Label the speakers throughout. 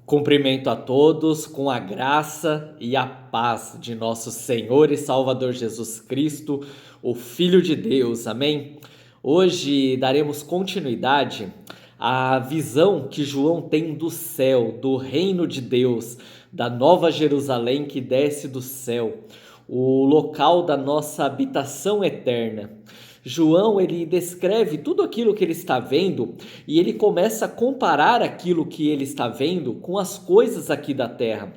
Speaker 1: Cumprimento a todos com a graça e a paz de nosso Senhor e Salvador Jesus Cristo, o Filho de Deus. Amém? Hoje daremos continuidade à visão que João tem do céu, do reino de Deus, da Nova Jerusalém que desce do céu, o local da nossa habitação eterna. João, ele descreve tudo aquilo que ele está vendo e ele começa a comparar aquilo que ele está vendo com as coisas aqui da terra,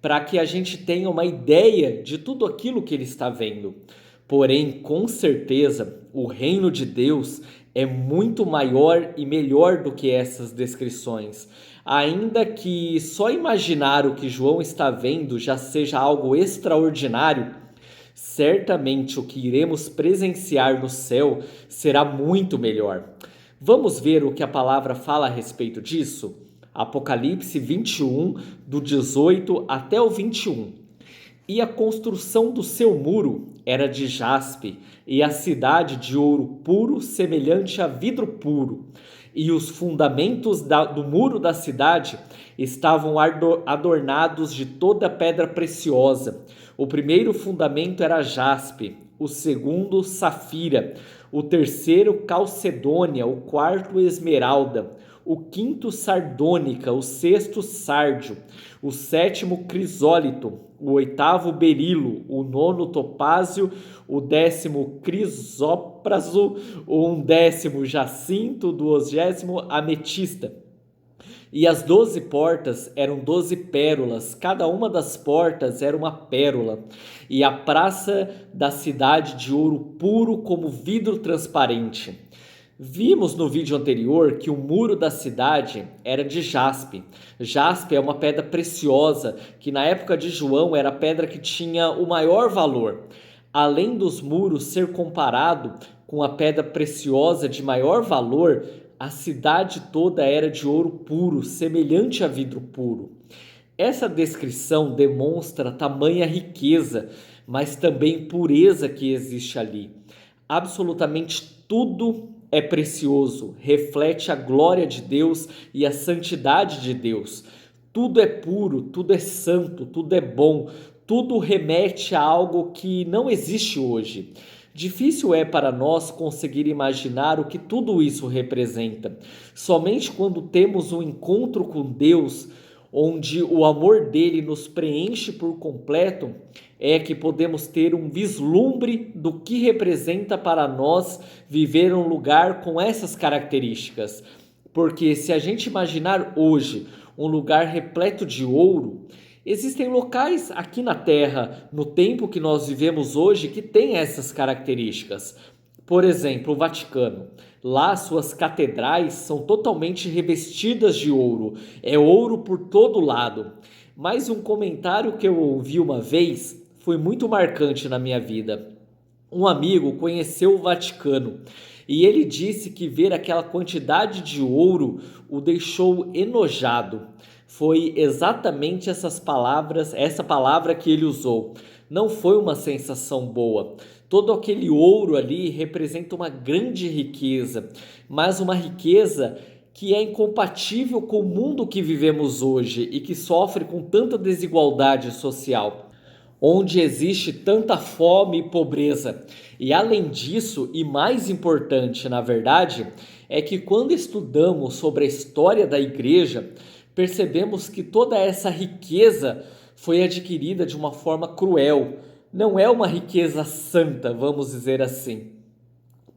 Speaker 1: para que a gente tenha uma ideia de tudo aquilo que ele está vendo. Porém, com certeza, o reino de Deus é muito maior e melhor do que essas descrições. Ainda que só imaginar o que João está vendo já seja algo extraordinário, certamente o que iremos presenciar no céu será muito melhor. Vamos ver o que a palavra fala a respeito disso? Apocalipse 21, do 18 até o 21. E a construção do seu muro era de jaspe, e a cidade de ouro puro, semelhante a vidro puro. E os fundamentos do muro da cidade estavam adornados de toda pedra preciosa. O primeiro fundamento era jaspe, o segundo safira, o terceiro calcedônia, o quarto esmeralda, o quinto sardônica, o sexto sárdio, o sétimo crisólito, o oitavo berilo, o nono topázio, o décimo crisópraso, o undécimo jacinto, o duodécimo ametista. E as 12 portas eram 12 pérolas, cada uma das portas era uma pérola, e a praça da cidade de ouro puro como vidro transparente. Vimos no vídeo anterior que o muro da cidade era de jaspe. Jaspe é uma pedra preciosa, que na época de João era a pedra que tinha o maior valor. Além dos muros ser comparado com a pedra preciosa de maior valor, a cidade toda era de ouro puro, semelhante a vidro puro. Essa descrição demonstra tamanha riqueza, mas também pureza que existe ali. Absolutamente tudo é precioso, reflete a glória de Deus e a santidade de Deus. Tudo é puro, tudo é santo, tudo é bom, tudo remete a algo que não existe hoje. Difícil é para nós conseguir imaginar o que tudo isso representa. Somente quando temos um encontro com Deus, onde o amor dele nos preenche por completo, é que podemos ter um vislumbre do que representa para nós viver um lugar com essas características. Porque se a gente imaginar hoje um lugar repleto de ouro, existem locais aqui na Terra, no tempo que nós vivemos hoje, que têm essas características. Por exemplo, o Vaticano. Lá suas catedrais são totalmente revestidas de ouro. É ouro por todo lado. Mas um comentário que eu ouvi uma vez foi muito marcante na minha vida. Um amigo conheceu o Vaticano e ele disse que ver aquela quantidade de ouro o deixou enojado. Foi exatamente essa palavra que ele usou. Não foi uma sensação boa. Todo aquele ouro ali representa uma grande riqueza, mas uma riqueza que é incompatível com o mundo que vivemos hoje e que sofre com tanta desigualdade social, onde existe tanta fome e pobreza. E além disso, e mais importante na verdade, é que quando estudamos sobre a história da igreja, percebemos que toda essa riqueza foi adquirida de uma forma cruel. Não é uma riqueza santa, vamos dizer assim.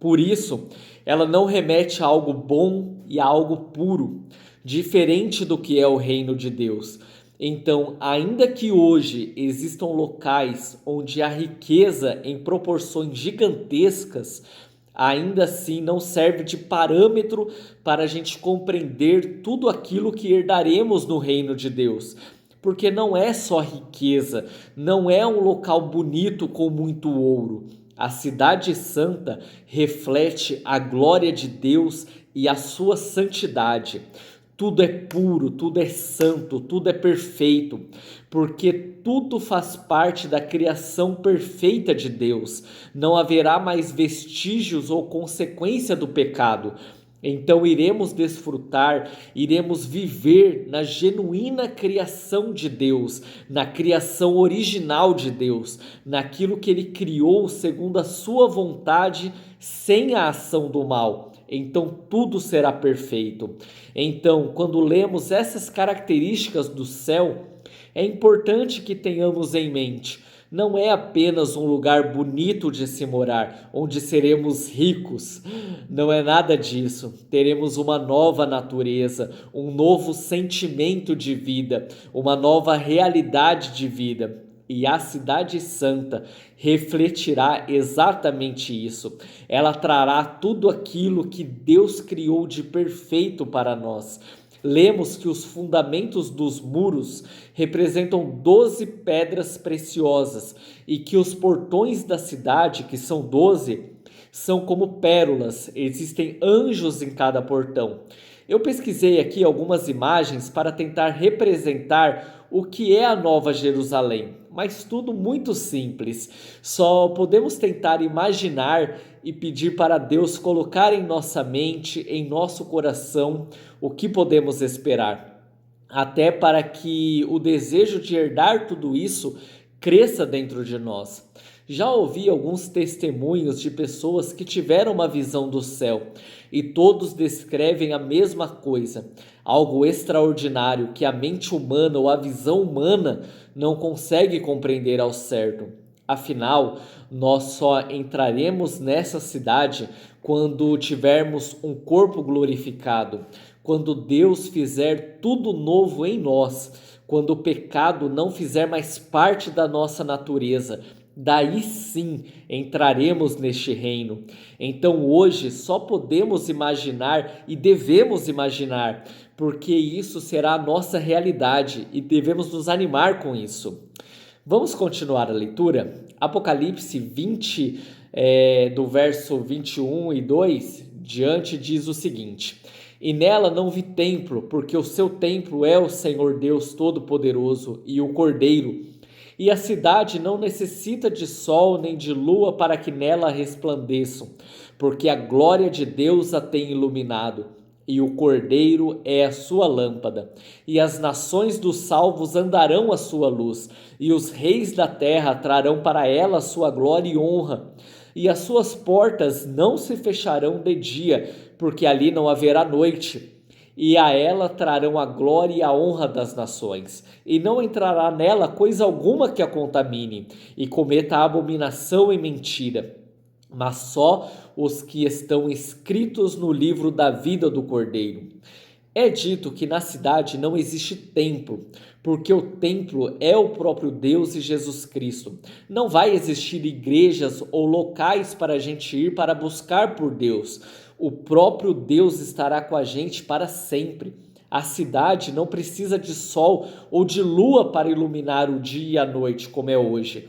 Speaker 1: Por isso, ela não remete a algo bom e a algo puro, diferente do que é o reino de Deus. Então, ainda que hoje existam locais onde há riqueza em proporções gigantescas, ainda assim não serve de parâmetro para a gente compreender tudo aquilo que herdaremos no reino de Deus. Porque não é só riqueza, não é um local bonito com muito ouro. A cidade santa reflete a glória de Deus e a sua santidade. Tudo é puro, tudo é santo, tudo é perfeito, porque tudo faz parte da criação perfeita de Deus. Não haverá mais vestígios ou consequência do pecado. Então iremos desfrutar, iremos viver na genuína criação de Deus, na criação original de Deus, naquilo que Ele criou segundo a sua vontade, sem a ação do mal. Então tudo será perfeito. Então, quando lemos essas características do céu, é importante que tenhamos em mente: não é apenas um lugar bonito de se morar, onde seremos ricos. Não é nada disso. Teremos uma nova natureza, um novo sentimento de vida, uma nova realidade de vida. E a Cidade Santa refletirá exatamente isso. Ela trará tudo aquilo que Deus criou de perfeito para nós. Lemos que os fundamentos dos muros representam 12 pedras preciosas e que os portões da cidade, que são 12, são como pérolas, existem anjos em cada portão. Eu pesquisei aqui algumas imagens para tentar representar o que é a Nova Jerusalém, mas tudo muito simples. Só podemos tentar imaginar e pedir para Deus colocar em nossa mente, em nosso coração, o que podemos esperar. Até para que o desejo de herdar tudo isso cresça dentro de nós. Já ouvi alguns testemunhos de pessoas que tiveram uma visão do céu e todos descrevem a mesma coisa, algo extraordinário que a mente humana ou a visão humana não consegue compreender ao certo. Afinal, nós só entraremos nessa cidade quando tivermos um corpo glorificado, quando Deus fizer tudo novo em nós, quando o pecado não fizer mais parte da nossa natureza. Daí sim entraremos neste reino. Então hoje só podemos imaginar e devemos imaginar, porque isso será a nossa realidade e devemos nos animar com isso. Vamos continuar a leitura? Apocalipse 20, do verso 21 e 2, diante diz o seguinte: E nela não vi templo, porque o seu templo é o Senhor Deus Todo-Poderoso e o Cordeiro. E a cidade não necessita de sol nem de lua para que nela resplandeçam, porque a glória de Deus a tem iluminado, e o Cordeiro é a sua lâmpada. E as nações dos salvos andarão à sua luz, e os reis da terra trarão para ela a sua glória e honra. E as suas portas não se fecharão de dia, porque ali não haverá noite. E a ela trarão a glória e a honra das nações, e não entrará nela coisa alguma que a contamine, e cometa abominação e mentira, mas só os que estão escritos no livro da vida do Cordeiro. É dito que na cidade não existe templo, porque o templo é o próprio Deus e Jesus Cristo. Não vai existir igrejas ou locais para a gente ir para buscar por Deus. O próprio Deus estará com a gente para sempre. A cidade não precisa de sol ou de lua para iluminar o dia e a noite, como é hoje,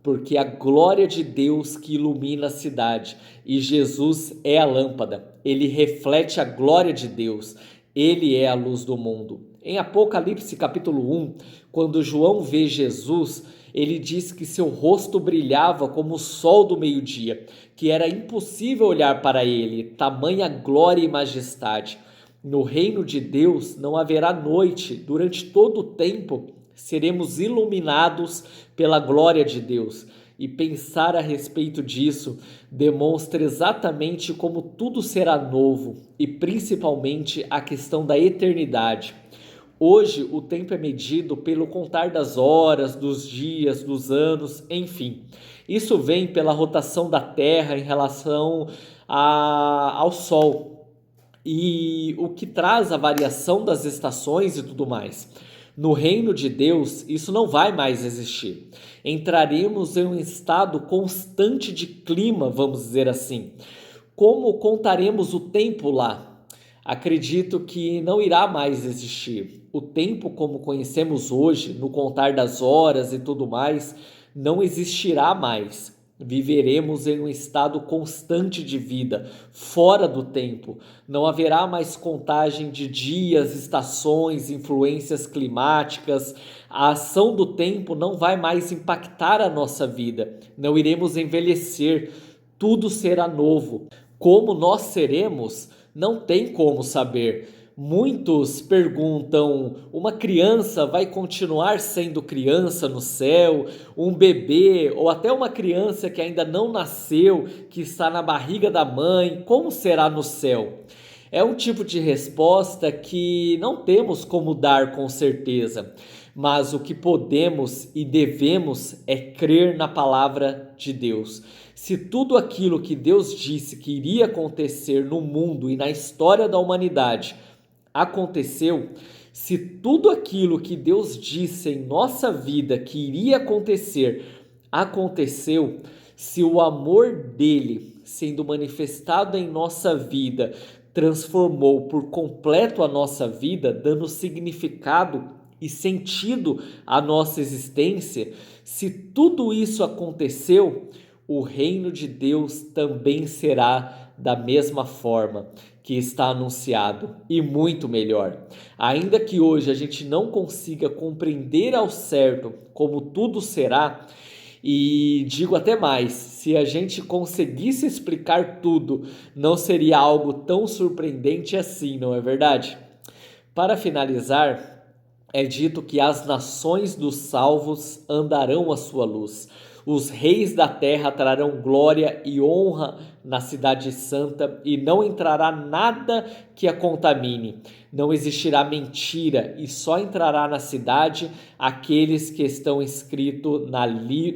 Speaker 1: porque a glória de Deus que ilumina a cidade, e Jesus é a lâmpada. Ele reflete a glória de Deus. Ele é a luz do mundo. Em Apocalipse capítulo 1, quando João vê Jesus, ele diz que seu rosto brilhava como o sol do meio-dia, que era impossível olhar para ele, tamanha glória e majestade. No reino de Deus não haverá noite, durante todo o tempo seremos iluminados pela glória de Deus. E pensar a respeito disso demonstra exatamente como tudo será novo e principalmente a questão da eternidade. Hoje o tempo é medido pelo contar das horas, dos dias, dos anos, enfim. Isso vem pela rotação da Terra em relação ao Sol e o que traz a variação das estações e tudo mais. No reino de Deus, isso não vai mais existir. Entraremos em um estado constante de clima, vamos dizer assim. Como contaremos o tempo lá? Acredito que não irá mais existir. O tempo como conhecemos hoje, no contar das horas e tudo mais, não existirá mais. Viveremos em um estado constante de vida, fora do tempo. Não haverá mais contagem de dias, estações, influências climáticas. A ação do tempo não vai mais impactar a nossa vida. Não iremos envelhecer. Tudo será novo. Como nós seremos, Não tem como saber. Muitos perguntam: uma criança vai continuar sendo criança no céu? Um bebê ou até uma criança que ainda não nasceu, que está na barriga da mãe, como será no céu? É um tipo de resposta que não temos como dar com certeza, mas o que podemos e devemos é crer na palavra de Deus. Se tudo aquilo que Deus disse que iria acontecer no mundo e na história da humanidade aconteceu, se tudo aquilo que Deus disse em nossa vida que iria acontecer, aconteceu, se o amor dele sendo manifestado em nossa vida transformou por completo a nossa vida, dando significado e sentido à nossa existência, se tudo isso aconteceu, o reino de Deus também será da mesma forma que está anunciado e muito melhor. Ainda que hoje a gente não consiga compreender ao certo como tudo será, e digo até mais, se a gente conseguisse explicar tudo, não seria algo tão surpreendente assim, não é verdade? Para finalizar, é dito que as nações dos salvos andarão à sua luz. Os reis da terra trarão glória e honra na cidade santa, e não entrará nada que a contamine. Não existirá mentira, e só entrará na cidade aqueles que estão inscritos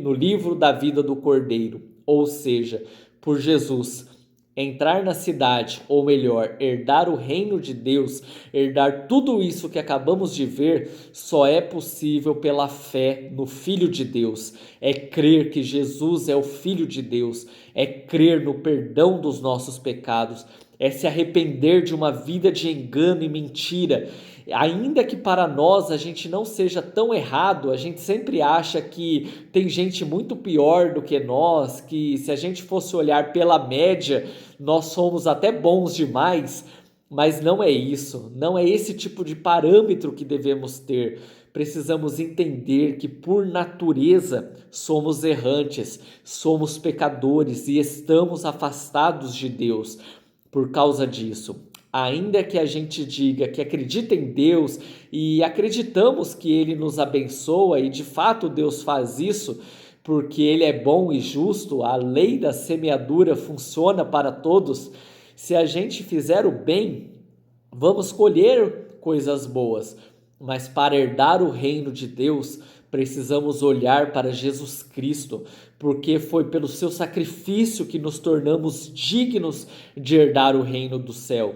Speaker 1: no livro da vida do Cordeiro, ou seja, por Jesus. Entrar na cidade, ou melhor, herdar o reino de Deus, herdar tudo isso que acabamos de ver, só é possível pela fé no Filho de Deus. É crer que Jesus é o Filho de Deus, é crer no perdão dos nossos pecados, é se arrepender de uma vida de engano e mentira. Ainda que para nós a gente não seja tão errado, a gente sempre acha que tem gente muito pior do que nós, que se a gente fosse olhar pela média, nós somos até bons demais, mas não é isso, não é esse tipo de parâmetro que devemos ter. Precisamos entender que, por natureza, somos errantes, somos pecadores e estamos afastados de Deus. Por causa disso, ainda que a gente diga que acredita em Deus e acreditamos que Ele nos abençoa, e de fato Deus faz isso, porque Ele é bom e justo, a lei da semeadura funciona para todos. Se a gente fizer o bem, vamos colher coisas boas, mas para herdar o reino de Deus, precisamos olhar para Jesus Cristo, porque foi pelo seu sacrifício que nos tornamos dignos de herdar o reino do céu.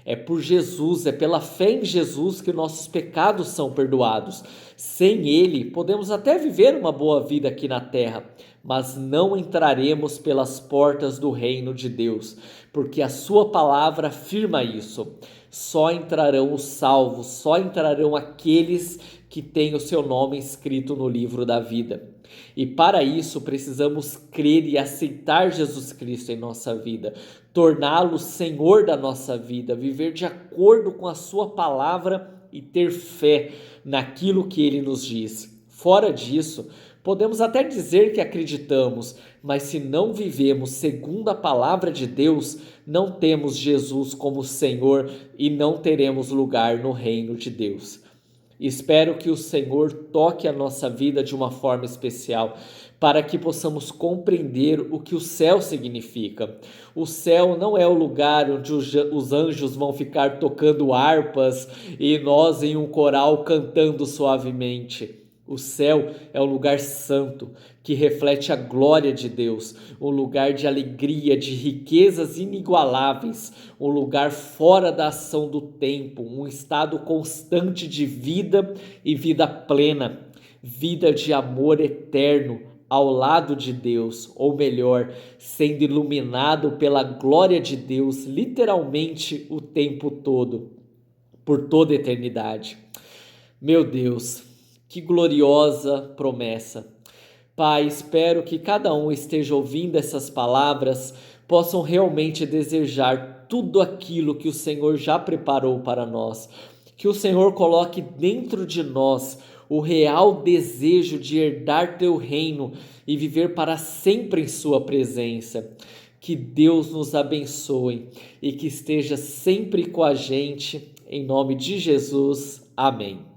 Speaker 1: É por Jesus, é pela fé em Jesus que nossos pecados são perdoados. Sem Ele, podemos até viver uma boa vida aqui na terra, mas não entraremos pelas portas do reino de Deus, porque a sua palavra afirma isso. Só entrarão os salvos, só entrarão aqueles que têm o seu nome escrito no livro da vida. E para isso precisamos crer e aceitar Jesus Cristo em nossa vida, torná-lo Senhor da nossa vida, viver de acordo com a sua palavra e ter fé naquilo que ele nos diz. Fora disso, podemos até dizer que acreditamos, mas se não vivemos segundo a palavra de Deus, não temos Jesus como Senhor e não teremos lugar no reino de Deus. Espero que o Senhor toque a nossa vida de uma forma especial, para que possamos compreender o que o céu significa. O céu não é o lugar onde os anjos vão ficar tocando harpas e nós em um coral cantando suavemente. O céu é um lugar santo, que reflete a glória de Deus, um lugar de alegria, de riquezas inigualáveis, um lugar fora da ação do tempo, um estado constante de vida e vida plena, vida de amor eterno ao lado de Deus, ou melhor, sendo iluminado pela glória de Deus, literalmente o tempo todo, por toda a eternidade. Meu Deus, que gloriosa promessa! Pai, espero que cada um esteja ouvindo essas palavras, possam realmente desejar tudo aquilo que o Senhor já preparou para nós. Que o Senhor coloque dentro de nós o real desejo de herdar teu reino e viver para sempre em sua presença. Que Deus nos abençoe e que esteja sempre com a gente. Em nome de Jesus. Amém.